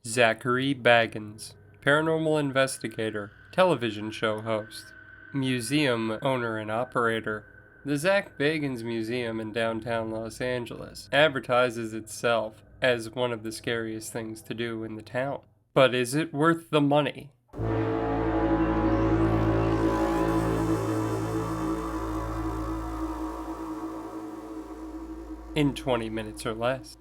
Zak Bagans, paranormal investigator, television show host, museum owner and operator. The Zak Bagans Museum in downtown Los Angeles advertises itself as one of the scariest things to do in the town. But is it worth the money? In 20 minutes or less.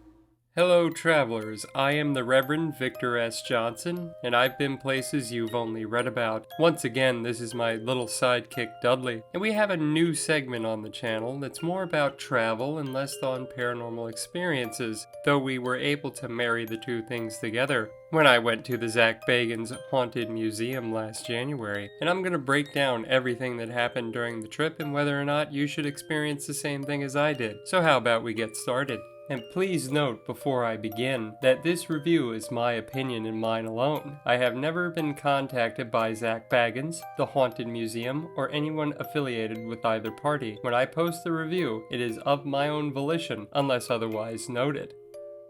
Hello travelers, I am the Reverend Victor S. Johnson, and I've been places you've only read about. Once again, this is my little sidekick Dudley, and we have a new segment on the channel that's more about travel and less on paranormal experiences, though we were able to marry the two things together when I went to the Zak Bagans Haunted Museum last January, and I'm going to break down everything that happened during the trip and whether or not you should experience the same thing as I did. So how about we get started? And please note before I begin that this review is my opinion and mine alone. I have never been contacted by Zak Bagans, the Haunted Museum, or anyone affiliated with either party. When I post the review, it is of my own volition, unless otherwise noted.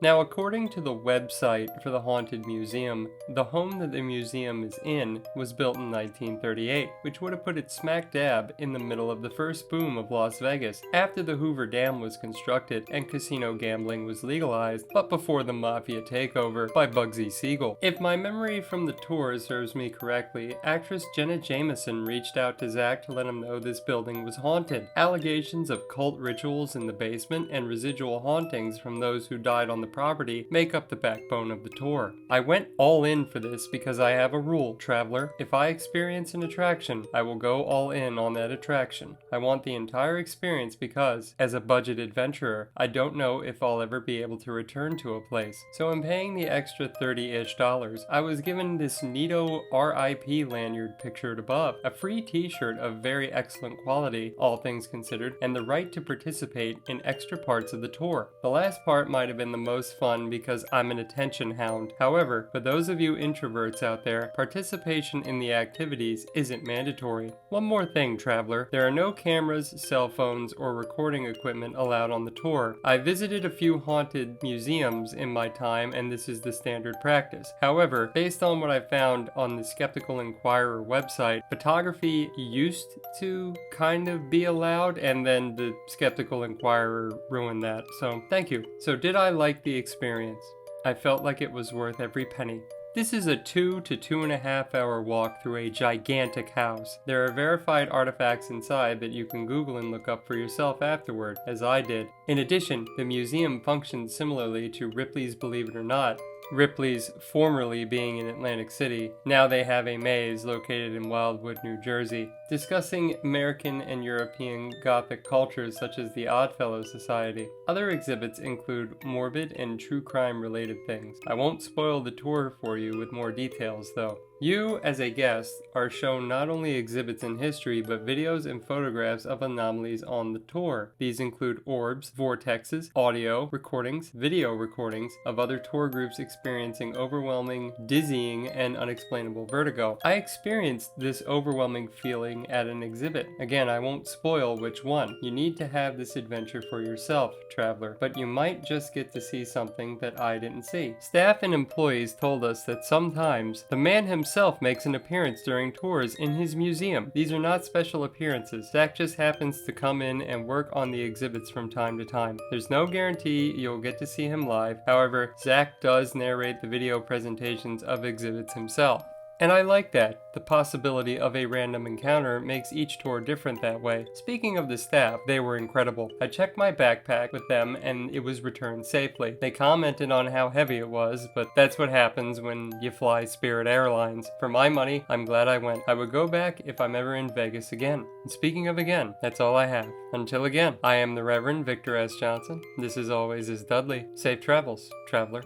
Now, according to the website for the Haunted Museum, the home that the museum is in was built in 1938, which would have put it smack dab in the middle of the first boom of Las Vegas, after the Hoover Dam was constructed and casino gambling was legalized, but before the mafia takeover by Bugsy Siegel. If my memory from the tour serves me correctly, actress Jenna Jameson reached out to Zak to let him know this building was haunted. Allegations of cult rituals in the basement and residual hauntings from those who died on the property make up the backbone of the tour. I went all in for this because I have a rule, traveler. If I experience an attraction, I will go all in on that attraction. I want the entire experience because, as a budget adventurer, I don't know if I'll ever be able to return to a place. So in paying the extra $30-ish, I was given this neato R.I.P lanyard pictured above, a free t-shirt of very excellent quality, all things considered, and the right to participate in extra parts of the tour. The last part might have been the most fun because I'm an attention hound. However, for those of you introverts out there, participation in the activities isn't mandatory. One more thing, traveler. There are no cameras, cell phones, or recording equipment allowed on the tour. I visited a few haunted museums in my time, and this is the standard practice. However, based on what I found on the Skeptical Inquirer website, photography used to kind of be allowed, and then the Skeptical Inquirer ruined that. So, thank you. So did I like the experience? I felt like it was worth every penny. This is a 2 to 2.5 hour walk through a gigantic house. There are verified artifacts inside that you can Google and look up for yourself afterward, as I did. In addition, the museum functions similarly to Ripley's Believe It or Not. Ripley's formerly being in Atlantic City. Now they have a maze located in Wildwood, New Jersey, discussing American and European Gothic cultures such as the Oddfellow Society. Other exhibits include morbid and true crime related things. I won't spoil the tour for you with more details though. You, as a guest, are shown not only exhibits in history, but videos and photographs of anomalies on the tour. These include orbs, vortexes, audio recordings, video recordings of other tour groups experiencing overwhelming, dizzying, and unexplainable vertigo. I experienced this overwhelming feeling at an exhibit. Again, I won't spoil which one. You need to have this adventure for yourself, traveler, but you might just get to see something that I didn't see. Staff and employees told us that sometimes the man himself makes an appearance during tours in his museum. These are not special appearances. Zak just happens to come in and work on the exhibits from time to time. There's no guarantee you'll get to see him live. However, Zak does narrate the video presentations of exhibits himself. And I like that. The possibility of a random encounter makes each tour different that way. Speaking of the staff, they were incredible. I checked my backpack with them and it was returned safely. They commented on how heavy it was, but that's what happens when you fly Spirit Airlines. For my money, I'm glad I went. I would go back if I'm ever in Vegas again. And speaking of again, that's all I have. Until again, I am the Reverend Victor S. Johnson. This as always is Dudley. Safe travels, traveler.